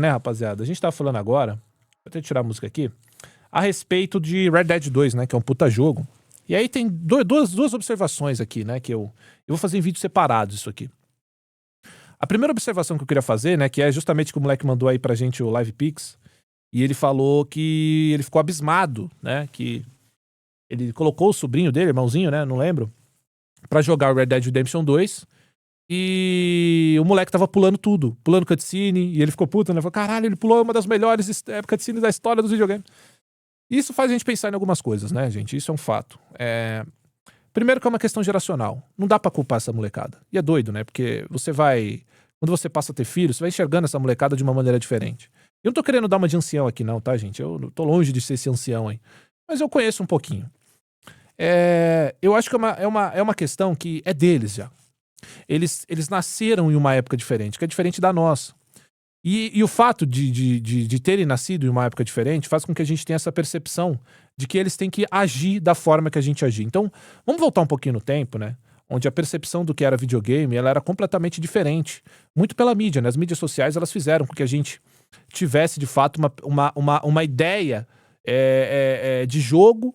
Né, rapaziada? A gente tava falando agora, vou até tirar a música aqui, a respeito de Red Dead 2, né, que é um puta jogo. E aí tem duas observações aqui, né, que eu vou fazer em vídeos separados isso aqui. A primeira observação que eu queria fazer, né, que é justamente que o moleque mandou aí pra gente o Live Pix, e ele falou que ele ficou abismado, né, que ele colocou o sobrinho dele, irmãozinho, né, não lembro, pra jogar o Red Dead Redemption 2, e o moleque tava pulando tudo, pulando cutscene, e ele ficou puto, né, falou, caralho, ele pulou uma das melhores cutscenes da história dos videogames. Isso faz a gente pensar em algumas coisas, né, gente, isso é um fato. Primeiro que é uma questão geracional, não dá pra culpar essa molecada, e é doido, né, porque quando você passa a ter filhos, você vai enxergando essa molecada de uma maneira diferente. Eu não tô querendo dar uma de ancião aqui não, tá, gente, eu tô longe de ser esse ancião aí, mas eu conheço um pouquinho. Eu acho que é uma questão que é deles já. Eles nasceram em uma época diferente, que é diferente da nossa. E o fato de terem nascido em uma época diferente faz com que a gente tenha essa percepção de que eles têm que agir da forma que a gente agir. Então, vamos voltar um pouquinho no tempo, né? Onde a percepção do que era videogame, ela era completamente diferente. Muito pela mídia, né? As mídias sociais, elas fizeram com que a gente tivesse, de fato, uma ideia de jogo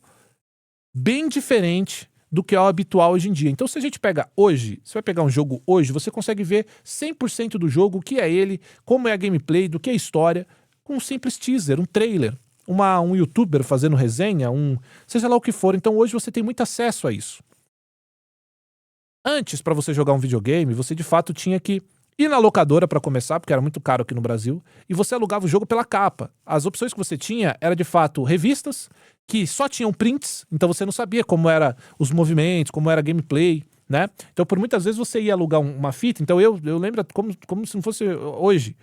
bem diferente do que é o habitual hoje em dia. Então, se a gente pega hoje, você vai pegar um jogo hoje, você consegue ver 100% do jogo, o que é ele, como é a gameplay, do que é a história, com um simples teaser, um trailer, um youtuber fazendo resenha, seja lá o que for. Então, hoje você tem muito acesso a isso. Antes, para você jogar um videogame, você de fato tinha que ir na locadora para começar, porque era muito caro aqui no Brasil, e você alugava o jogo pela capa. As opções que você tinha era de fato revistas, que só tinham prints, então você não sabia como era os movimentos, como era a gameplay, né? Então por muitas vezes você ia alugar uma fita, então eu lembro como se não fosse hoje.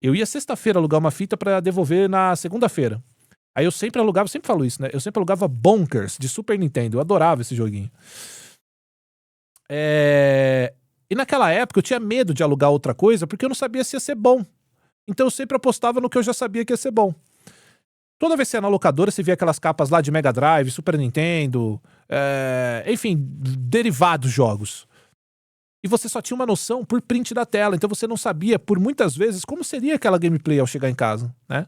Eu ia sexta-feira alugar uma fita para devolver na segunda-feira. Aí eu sempre falo isso, né? Eu sempre alugava Bonkers de Super Nintendo, eu adorava esse joguinho. E naquela época eu tinha medo de alugar outra coisa porque eu não sabia se ia ser bom. Então eu sempre apostava no que eu já sabia que ia ser bom. Toda vez que você ia na locadora, você via aquelas capas lá de Mega Drive, Super Nintendo, enfim, derivados jogos. E você só tinha uma noção por print da tela, então você não sabia, por muitas vezes, como seria aquela gameplay ao chegar em casa, né?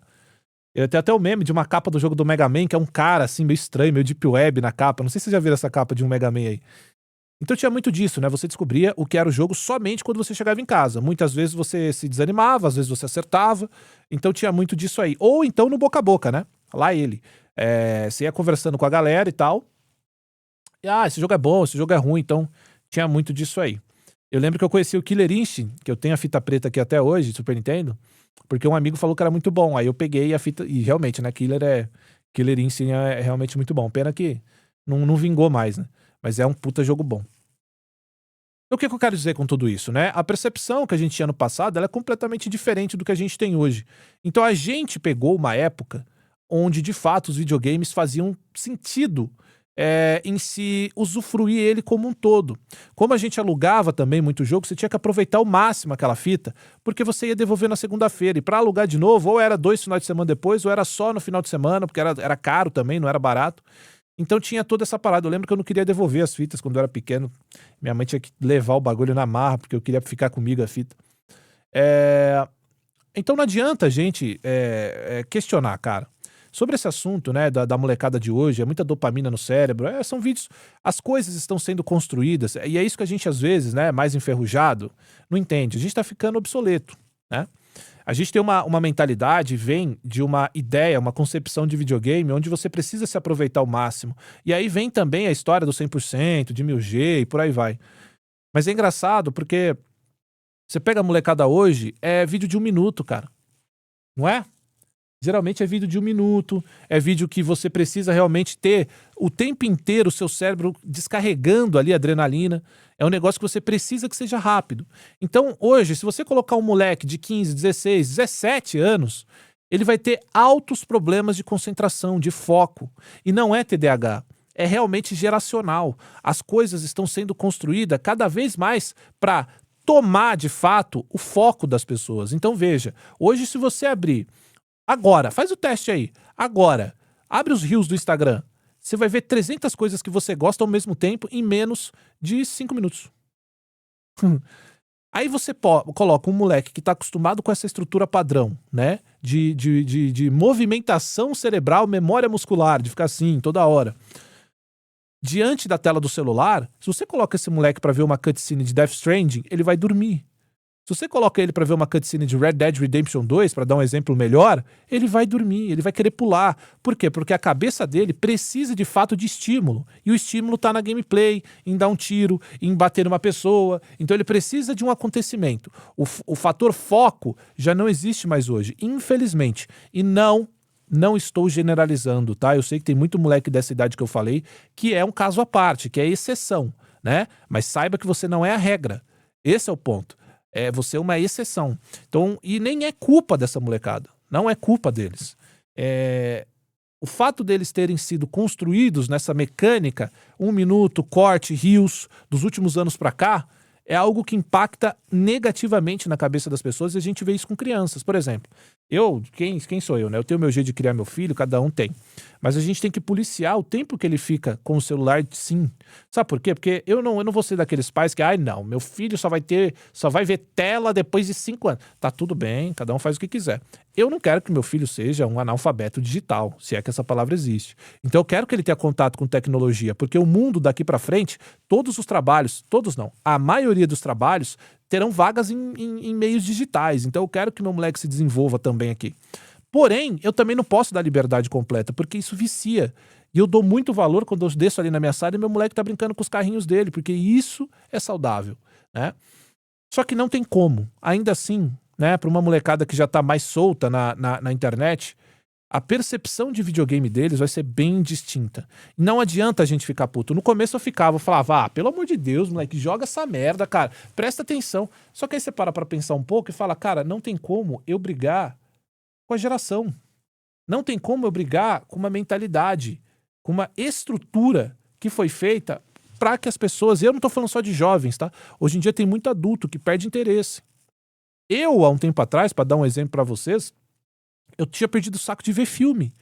Eu tenho até o meme de uma capa do jogo do Mega Man, que é um cara assim, meio estranho, meio deep web na capa. Não sei se vocês já viram essa capa de um Mega Man aí. Então tinha muito disso, né? Você descobria o que era o jogo somente quando você chegava em casa. Muitas vezes você se desanimava, às vezes você acertava. Então tinha muito disso aí. Ou então no boca a boca, né? Lá ele. Você ia conversando com a galera e tal. E, esse jogo é bom, esse jogo é ruim. Então tinha muito disso aí. Eu lembro que eu conheci o Killer Instinct, que eu tenho a fita preta aqui até hoje, Super Nintendo, porque um amigo falou que era muito bom. Aí eu peguei a fita, e realmente, né? Killer Instinct é realmente muito bom. Pena que não vingou mais, né? Mas é um puta jogo bom. O que eu quero dizer com tudo isso, né? A percepção que a gente tinha no passado, ela é completamente diferente do que a gente tem hoje. Então a gente pegou uma época onde, de fato, os videogames faziam sentido em se usufruir ele como um todo. Como a gente alugava também muito jogo, você tinha que aproveitar ao máximo aquela fita, porque você ia devolver na segunda-feira. E para alugar de novo, ou era 2 finais de semana depois, ou era só no final de semana, porque era caro também, não era barato. Então tinha toda essa parada. Eu lembro que eu não queria devolver as fitas quando eu era pequeno. Minha mãe tinha que levar o bagulho na marra, porque eu queria ficar comigo a fita. Então não adianta a gente questionar, cara. Sobre esse assunto, né, da molecada de hoje, é muita dopamina no cérebro, são vídeos, as coisas estão sendo construídas, e é isso que a gente às vezes, né, mais enferrujado, não entende. A gente tá ficando obsoleto, né? A gente tem uma mentalidade, vem de uma ideia, uma concepção de videogame onde você precisa se aproveitar ao máximo. E aí vem também a história do 100%, de 1000G e por aí vai. Mas é engraçado porque você pega a molecada hoje, é vídeo de 1 minuto, cara. Não é? Geralmente é vídeo de 1 minuto, é vídeo que você precisa realmente ter o tempo inteiro o seu cérebro descarregando ali a adrenalina. É um negócio que você precisa que seja rápido. Então hoje, se você colocar um moleque de 15, 16, 17 anos, ele vai ter altos problemas de concentração, de foco. E não é TDAH, é realmente geracional. As coisas estão sendo construídas cada vez mais para tomar de fato o foco das pessoas. Então veja, hoje se você abrir agora, faz o teste aí. Agora, abre os reels do Instagram. Você vai ver 300 coisas que você gosta ao mesmo tempo em menos de 5 minutos. Aí você coloca um moleque que tá acostumado com essa estrutura padrão, né? De movimentação cerebral, memória muscular, de ficar assim toda hora. Diante da tela do celular, se você coloca esse moleque pra ver uma cutscene de Death Stranding, ele vai dormir. Se você coloca ele pra ver uma cutscene de Red Dead Redemption 2, pra dar um exemplo melhor, ele vai dormir, ele vai querer pular. Por quê? Porque a cabeça dele precisa de fato de estímulo. E o estímulo tá na gameplay, em dar um tiro, em bater numa pessoa. Então ele precisa de um acontecimento. O fator foco já não existe mais hoje, infelizmente. E não estou generalizando, tá? Eu sei que tem muito moleque dessa idade que eu falei que é um caso à parte, que é exceção, né? Mas saiba que você não é a regra. Esse é o ponto. Você é uma exceção. Então, e nem é culpa dessa molecada. Não é culpa deles. O fato deles terem sido construídos nessa mecânica, 1 minuto, corte, rios, dos últimos anos pra cá, é algo que impacta negativamente na cabeça das pessoas e a gente vê isso com crianças. Por exemplo, quem sou eu, né? Eu tenho meu jeito de criar meu filho, cada um tem. Mas a gente tem que policiar o tempo que ele fica com o celular, sim. Sabe por quê? Porque eu não vou ser daqueles pais que, não, meu filho só vai ver tela depois de 5 anos. Tá tudo bem, cada um faz o que quiser. Eu não quero que meu filho seja um analfabeto digital, se é que essa palavra existe. Então eu quero que ele tenha contato com tecnologia, porque o mundo daqui pra frente, todos os trabalhos, todos não, a maioria dos trabalhos terão vagas em meios digitais. Então eu quero que meu moleque se desenvolva também aqui. Porém, eu também não posso dar liberdade completa, porque isso vicia. E eu dou muito valor quando eu desço ali na minha sala e meu moleque tá brincando com os carrinhos dele, porque isso é saudável, né? Só que não tem como. Ainda assim, né, pra uma molecada que já tá mais solta na internet, a percepção de videogame deles vai ser bem distinta. Não adianta a gente ficar puto. No começo eu falava, pelo amor de Deus, moleque, joga essa merda, cara. Presta atenção. Só que aí você para pra pensar um pouco e fala, cara, não tem como eu brigar com a geração. Não tem como eu brigar com uma mentalidade, com uma estrutura que foi feita para que as pessoas... Eu não tô falando só de jovens, tá? Hoje em dia tem muito adulto que perde interesse. Eu, há um tempo atrás, para dar um exemplo para vocês, eu tinha perdido o saco de ver filme.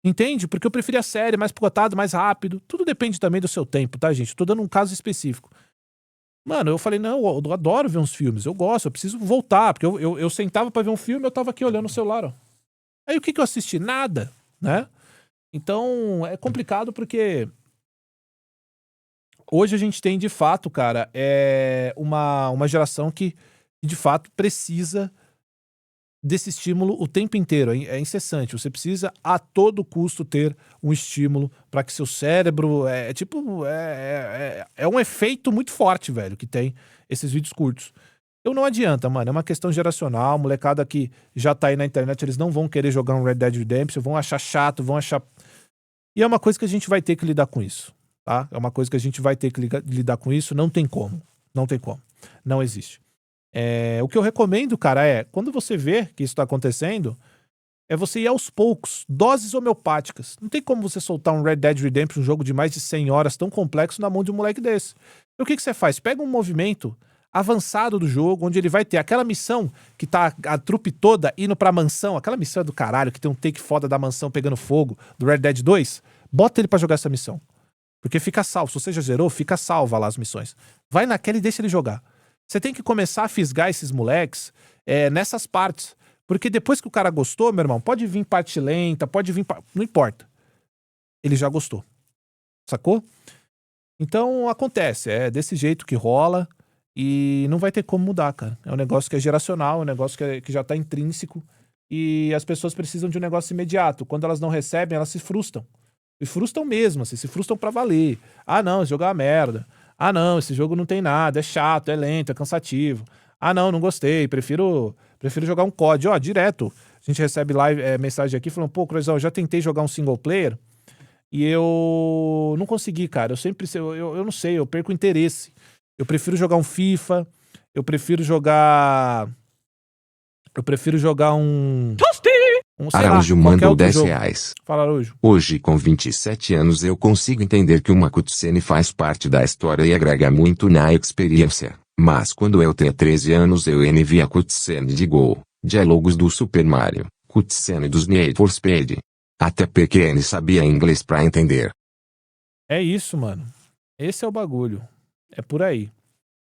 Entende? Porque eu preferia série, mais picotado, mais rápido. Tudo depende também do seu tempo, tá, gente? Eu tô dando um caso específico. Mano, eu falei, não, eu adoro ver uns filmes, eu gosto, eu preciso voltar, porque eu sentava pra ver um filme e eu tava aqui olhando o celular, ó. Aí o que eu assisti? Nada, né? Então, é complicado porque hoje a gente tem, de fato, cara, uma geração que, de fato, precisa desse estímulo o tempo inteiro, é incessante. Você precisa a todo custo ter um estímulo para que seu cérebro... É um efeito muito forte, velho, que tem esses vídeos curtos. Então não adianta, mano, é uma questão geracional. Molecada que já tá aí na internet, eles não vão querer jogar um Red Dead Redemption, vão achar chato, vão achar... E é uma coisa que a gente vai ter que lidar com isso, tá? É uma coisa que a gente vai ter que lidar com isso, não tem como. Não tem como. Não existe. O que eu recomendo, cara, quando você vê que isso tá acontecendo, é você ir aos poucos, doses homeopáticas. Não tem como você soltar um Red Dead Redemption, um jogo de mais de 100 horas tão complexo na mão de um moleque desse. Então o que você faz? Pega um movimento avançado do jogo, onde ele vai ter aquela missão que tá a trupe toda indo pra mansão, aquela missão do caralho, que tem um take foda da mansão pegando fogo, do Red Dead 2, bota ele pra jogar essa missão. Porque fica salvo, se você já zerou, fica salva lá as missões. Vai naquela e deixa ele jogar. Você tem que começar a fisgar esses moleques nessas partes. Porque depois que o cara gostou, meu irmão, pode vir parte lenta, pode vir... Não importa. Ele já gostou. Sacou? Então, acontece. É desse jeito que rola e não vai ter como mudar, cara. É um negócio que é geracional, é um negócio que já tá intrínseco e as pessoas precisam de um negócio imediato. Quando elas não recebem, elas se frustram. E frustram mesmo, assim, se frustram pra valer. Ah, não, esse jogo é uma merda. Ah, não, esse jogo não tem nada, é chato, é lento, é cansativo. Ah, não gostei, prefiro jogar um COD. Ó, direto. A gente recebe mensagem aqui falando, pô, Cruzão, eu já tentei jogar um single player e eu não consegui, cara. Eu não sei, eu perco o interesse. Eu prefiro jogar um FIFA, eu prefiro jogar Araújo mandou R$10. Fala, Araújo. Hoje, com 27 anos, eu consigo entender que uma cutscene faz parte da história e agrega muito na experiência. Mas quando eu tinha 13 anos eu vi a cutscene de Gol, diálogos do Super Mario, cutscene dos Need for Speed. Até pequeno sabia inglês pra entender. É isso, mano. Esse é o bagulho. É por aí.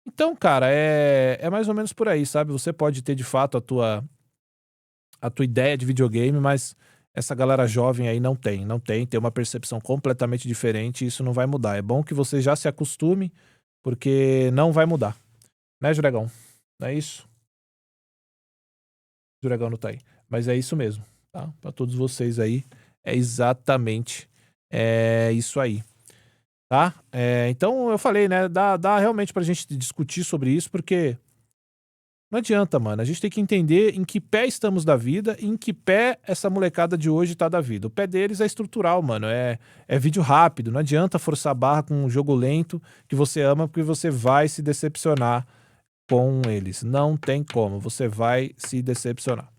Então, cara, é mais ou menos por aí, sabe? Você pode ter de fato a tua ideia de videogame, mas essa galera jovem aí não tem uma percepção completamente diferente e isso não vai mudar. É bom que você já se acostume, porque não vai mudar, né, Juregão? Não é isso? Juregão não tá aí. Mas é isso mesmo, tá? Pra todos vocês aí, é exatamente isso aí, tá? Então eu falei, né? Dá realmente pra gente discutir sobre isso, porque não adianta, mano. A gente tem que entender em que pé estamos da vida e em que pé essa molecada de hoje tá da vida. O pé deles é estrutural, mano. É vídeo rápido. Não adianta forçar a barra com um jogo lento que você ama, porque você vai se decepcionar com eles. Não tem como. Você vai se decepcionar.